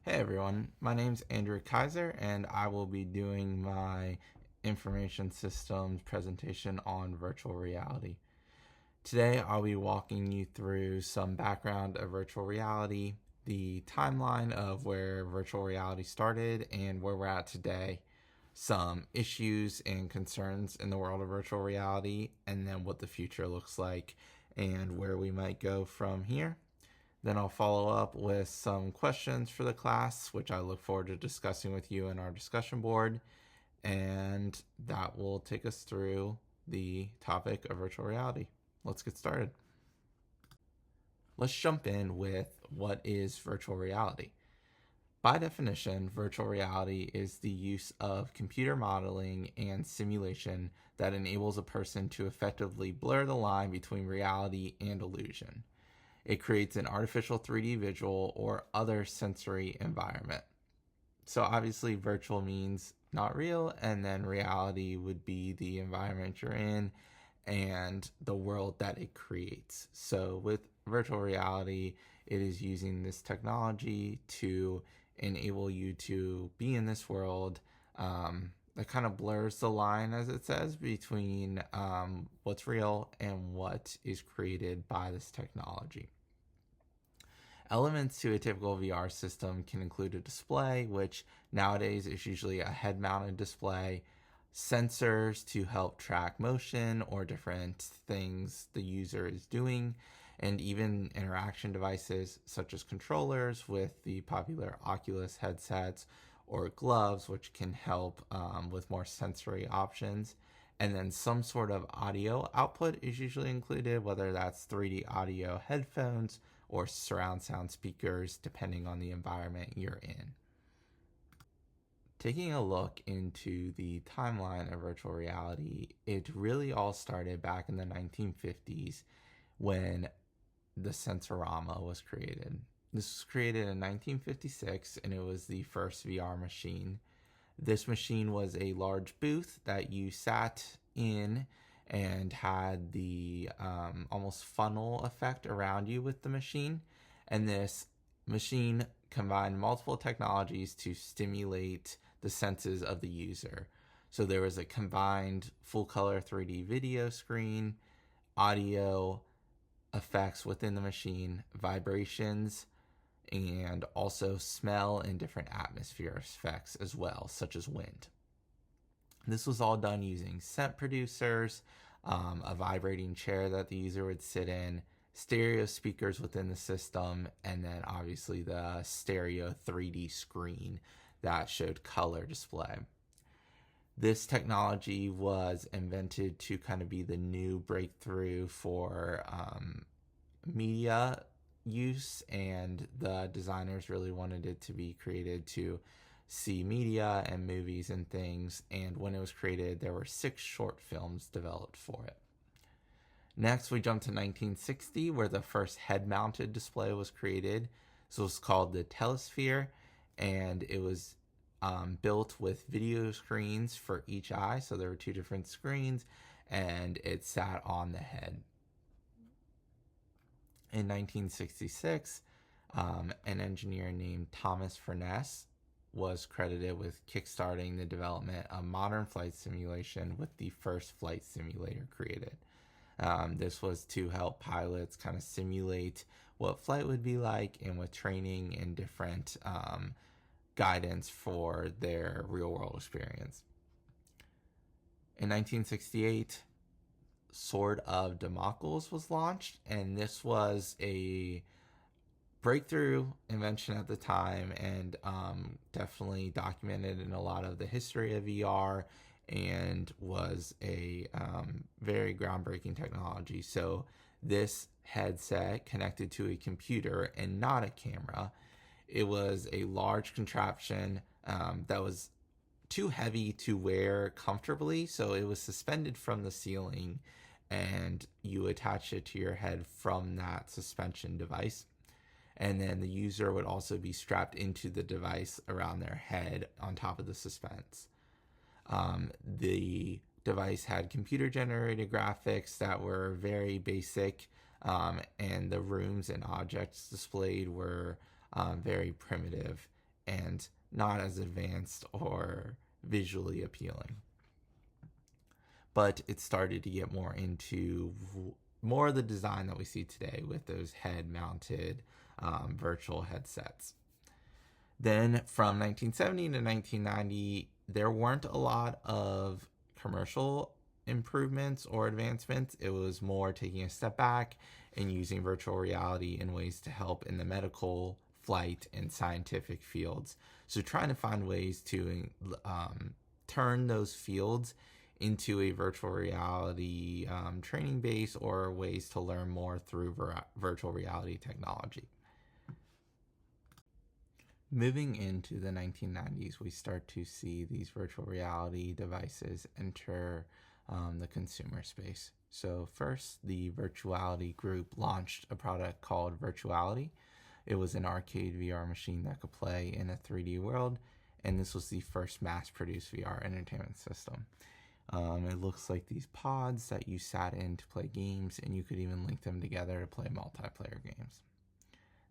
Hey everyone, my name's Andrew Kaiser, and I will be doing my information systems presentation on virtual reality. Today, I'll be walking you through some background of virtual reality, the timeline of where virtual reality started, and where we're at today, some issues and concerns in the world of virtual reality, and then what the future looks like and where we might go from here. Then I'll follow up with some questions for the class, which I look forward to discussing with you in our discussion board. And that will take us through the topic of virtual reality. Let's get started. Let's jump in with what is virtual reality. By definition, virtual reality is the use of computer modeling and simulation that enables a person to effectively blur the line between reality and illusion. It creates an artificial 3D visual or other sensory environment. So obviously virtual means not real, and then reality would be the environment you're in and the world that it creates. So with virtual reality, it is using this technology to enable you to be in this world that kind of blurs the line, as it says, between what's real and what is created by this technology. Elements to a typical VR system can include a display, which nowadays is usually a head mounted display, sensors to help track motion or different things the user is doing, and even interaction devices such as controllers with the popular Oculus headsets or gloves, which can help with more sensory options. And then some sort of audio output is usually included, whether that's 3D audio headphones or surround sound speakers, depending on the environment you're in. Taking a look into the timeline of virtual reality, it really all started back in the 1950s when the Sensorama was created. This was created in 1956 and it was the first VR machine. This machine was a large booth that you sat in and had the almost funnel effect around you with the machine. And this machine combined multiple technologies to stimulate the senses of the user. So there was a combined full color 3D video screen, audio effects within the machine, vibrations, and also smell and different atmosphere effects as well, such as wind. This was all done using scent producers, a vibrating chair that the user would sit in, stereo speakers within the system, and then obviously the stereo 3D screen that showed color display. This technology was invented to kind of be the new breakthrough for media use, and the designers really wanted it to be created to see media and movies and things. And when it was created, there were 6 short films developed for it. Next, we jump to 1960, where the first head-mounted display was created. This was called the Telesphere, and it was built with video screens for each eye. So there were 2 different screens, and it sat on the head. In 1966, an engineer named Thomas Furness was credited with kickstarting the development of modern flight simulation with the first flight simulator created. This was to help pilots kind of simulate what flight would be like, and with training and different guidance for their real world experience. In 1968, Sword of Damocles was launched, and this was a breakthrough invention at the time, and definitely documented in a lot of the history of VR, and was a very groundbreaking technology. So this headset connected to a computer and not a camera. It was a large contraption that was too heavy to wear comfortably, so it was suspended from the ceiling, and you attach it to your head from that suspension device. And then the user would also be strapped into the device around their head on top of the suspense. The device had computer generated graphics that were very basic, and the rooms and objects displayed were very primitive. and not as advanced or visually appealing. But it started to get more into more of the design that we see today with those head-mounted virtual headsets. Then from 1970 to 1990, there weren't a lot of commercial improvements or advancements. It was more taking a step back and using virtual reality in ways to help in the medical, flight, and scientific fields. So trying to find ways to turn those fields into a virtual reality training base or ways to learn more through virtual reality technology. Moving into the 1990s, we start to see these virtual reality devices enter the consumer space. So first, the Virtuality Group launched a product called Virtuality. It was an arcade VR machine that could play in a 3D world, and this was the first mass-produced VR entertainment system. It looks like these pods that you sat in to play games, and you could even link them together to play multiplayer games.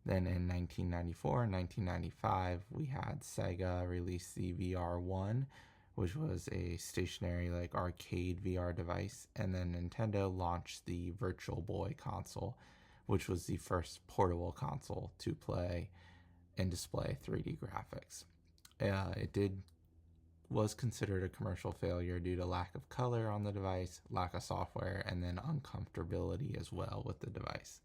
Then in 1994 and 1995, we had Sega release the VR1, which was a stationary like arcade VR device, and then Nintendo launched the Virtual Boy console, which was the first portable console to play and display 3D graphics. It was considered a commercial failure due to lack of color on the device, lack of software, and then uncomfortability as well with the device.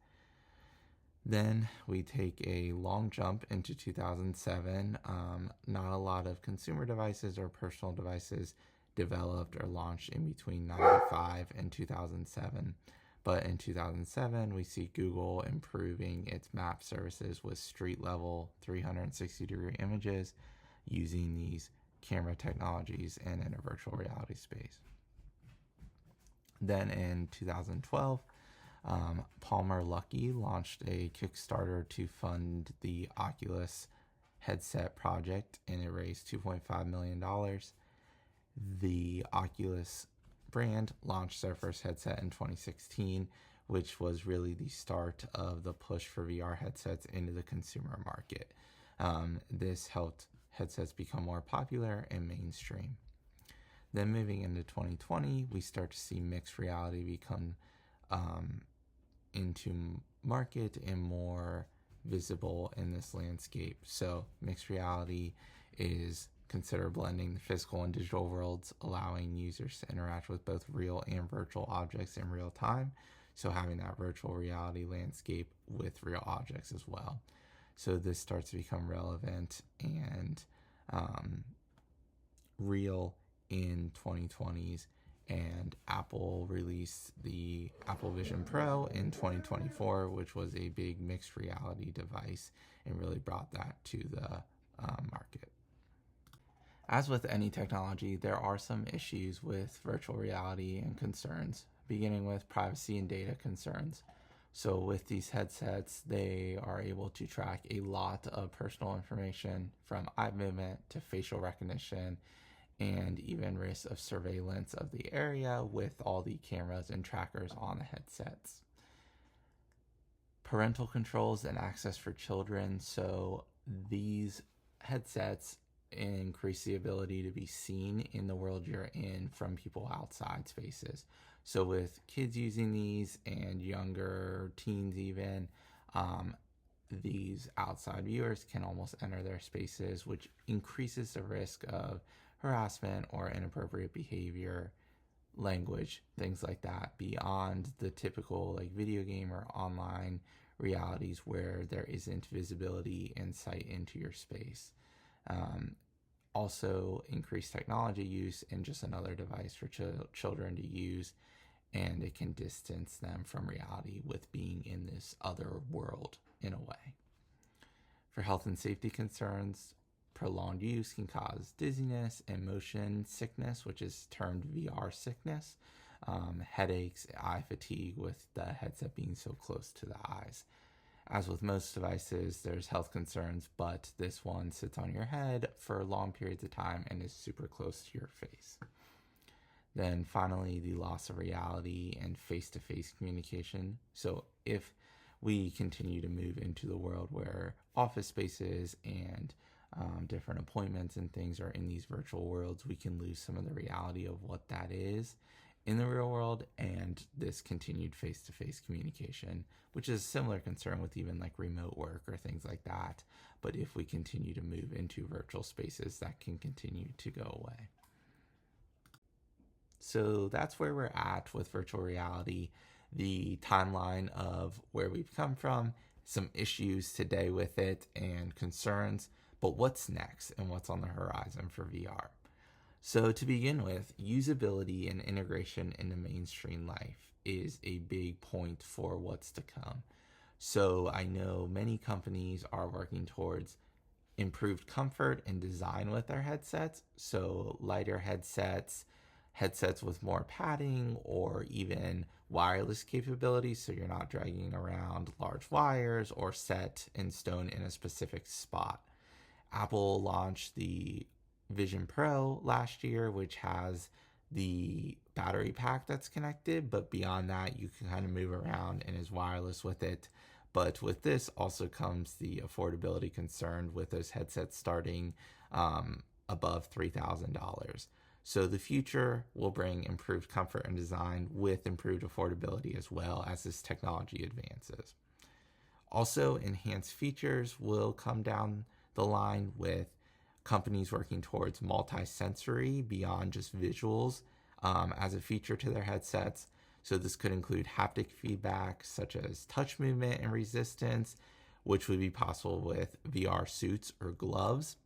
Then we take a long jump into 2007. Not a lot of consumer devices or personal devices developed or launched in between 95 and 2007. But in 2007, we see Google improving its map services with street level 360-degree images using these camera technologies and in a virtual reality space. Then in 2012, Palmer Luckey launched a Kickstarter to fund the Oculus headset project, and it raised $2.5 million. The Oculus brand launched their first headset in 2016, which was really the start of the push for VR headsets into the consumer market. This helped headsets become more popular and mainstream. Then moving into 2020, we start to see mixed reality become into market and more visible in this landscape. So mixed reality is consider blending the physical and digital worlds, allowing users to interact with both real and virtual objects in real time. So having that virtual reality landscape with real objects as well. So this starts to become relevant and real in 2020s, and Apple released the Apple Vision Pro in 2024, which was a big mixed reality device and really brought that to the market. As with any technology, there are some issues with virtual reality and concerns, beginning with privacy and data concerns. So with these headsets, they are able to track a lot of personal information from eye movement to facial recognition, and even risk of surveillance of the area with all the cameras and trackers on the headsets. Parental controls and access for children. So these headsets increase the ability to be seen in the world you're in from people outside spaces. So with kids using these and younger teens even, these outside viewers can almost enter their spaces, which increases the risk of harassment or inappropriate behavior, language, things like that, beyond the typical like video game or online realities where there isn't visibility and sight into your space. Also increased technology use and just another device for children to use, and it can distance them from reality with being in this other world in a way. For health and safety concerns, prolonged use can cause dizziness and motion sickness, which is termed VR sickness, headaches, eye fatigue with the headset being so close to the eyes. As with most devices, there's health concerns, but this one sits on your head for long periods of time and is super close to your face. Then finally, the loss of reality and face-to-face communication. So if we continue to move into the world where office spaces and different appointments and things are in these virtual worlds, we can lose some of the reality of what that is in the real world, and this continued face-to-face communication, which is a similar concern with even like remote work or things like that. But if we continue to move into virtual spaces, that can continue to go away. So that's where we're at with virtual reality, the timeline of where we've come from, some issues today with it and concerns, but what's next and what's on the horizon for VR. So to begin with, usability and integration into mainstream life is a big point for what's to come. So I know many companies are working towards improved comfort and design with their headsets. So lighter headsets, headsets with more padding, or even wireless capabilities, so you're not dragging around large wires or set in stone in a specific spot. Apple launched the Vision Pro last year, which has the battery pack that's connected, but beyond that, you can kind of move around and is wireless with it. But with this also comes the affordability concern with those headsets starting above $3,000. So the future will bring improved comfort and design with improved affordability as well as this technology advances. Also, enhanced features will come down the line with companies working towards multi-sensory beyond just visuals as a feature to their headsets. So this could include haptic feedback such as touch movement and resistance, which would be possible with VR suits or gloves.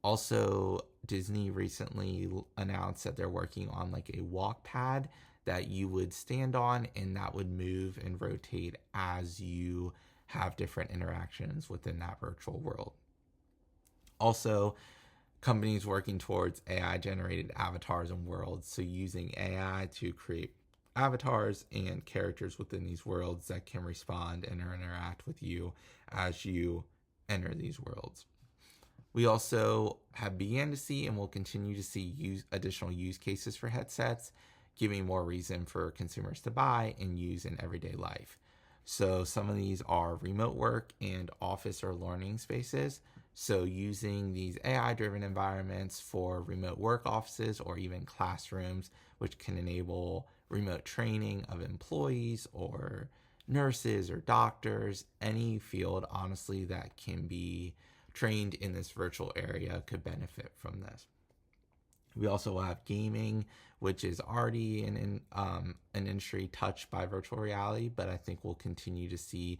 Also, Disney recently announced that they're working on like a walk pad that you would stand on, and that would move and rotate as you have different interactions within that virtual world. Also, companies working towards AI generated avatars and worlds, so using AI to create avatars and characters within these worlds that can respond and interact with you as you enter these worlds. We also have began to see and will continue to see additional use cases for headsets, giving more reason for consumers to buy and use in everyday life. So some of these are remote work and office or learning spaces. So using these AI-driven environments for remote work offices or even classrooms, which can enable remote training of employees or nurses or doctors, any field, honestly, that can be trained in this virtual area could benefit from this. We also have gaming, which is already an industry touched by virtual reality, but I think we'll continue to see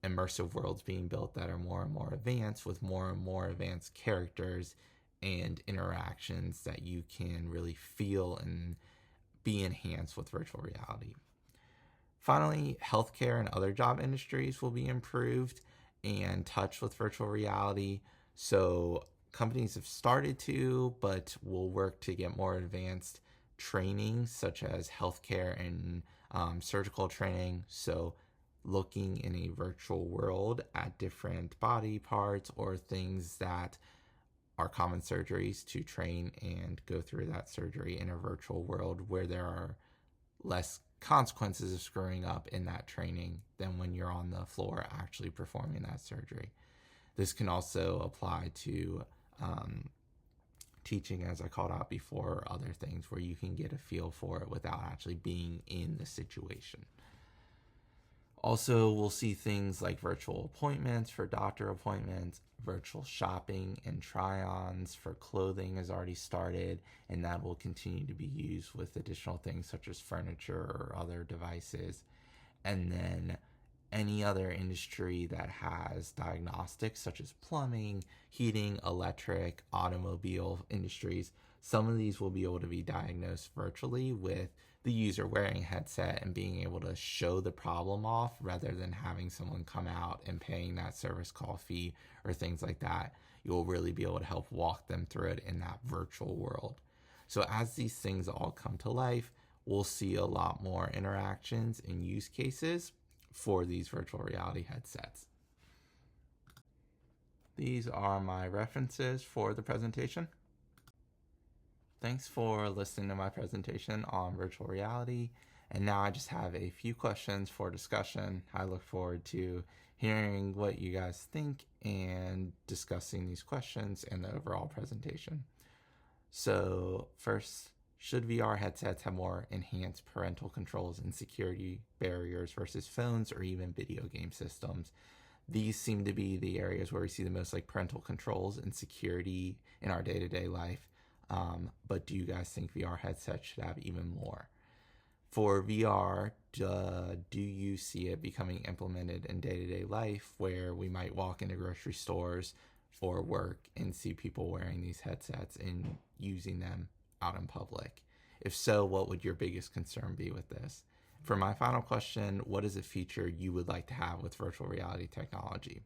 immersive worlds being built that are more and more advanced with more and more advanced characters and interactions that you can really feel and be enhanced with virtual reality. Finally, healthcare and other job industries will be improved and touched with virtual reality. So companies have started to, but will work to get more advanced training, such as healthcare and surgical training. So looking in a virtual world at different body parts or things that are common surgeries to train and go through that surgery in a virtual world where there are less consequences of screwing up in that training than when you're on the floor actually performing that surgery. This can also apply to teaching, as I called out before, or other things where you can get a feel for it without actually being in the situation. Also, we'll see things like virtual appointments for doctor appointments, virtual shopping and try-ons for clothing has already started, and that will continue to be used with additional things such as furniture or other devices. And then any other industry that has diagnostics such as plumbing, heating, electric, automobile industries, some of these will be able to be diagnosed virtually with the user wearing a headset and being able to show the problem off rather than having someone come out and paying that service call fee or things like that. You'll really be able to help walk them through it in that virtual world. So as these things all come to life, we'll see a lot more interactions and use cases for these virtual reality headsets. These are my references for the presentation. Thanks for listening to my presentation on virtual reality, And now I just have a few questions for discussion. I look forward to hearing what you guys think and discussing these questions and the overall presentation. So first, should VR headsets have more enhanced parental controls and security barriers versus phones or even video game systems? These seem to be the areas where we see the most like parental controls and security in our day-to-day life. But do you guys think VR headsets should have even more? For VR, do you see it becoming implemented in day-to-day life where we might walk into grocery stores or work and see people wearing these headsets and using them out in public? If so, what would your biggest concern be with this? For my final question, what is a feature you would like to have with virtual reality technology?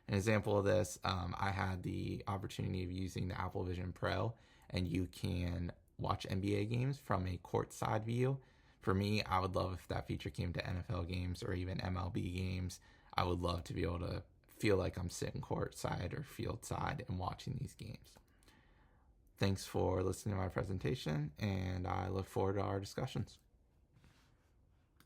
An example of this, I had the opportunity of using the Apple Vision Pro, and you can watch NBA games from a courtside view. For me, I would love if that feature came to NFL games or even MLB games. I would love to be able to feel like I'm sitting courtside or field side and watching these games. Thanks for listening to my presentation, and I look forward to our discussions.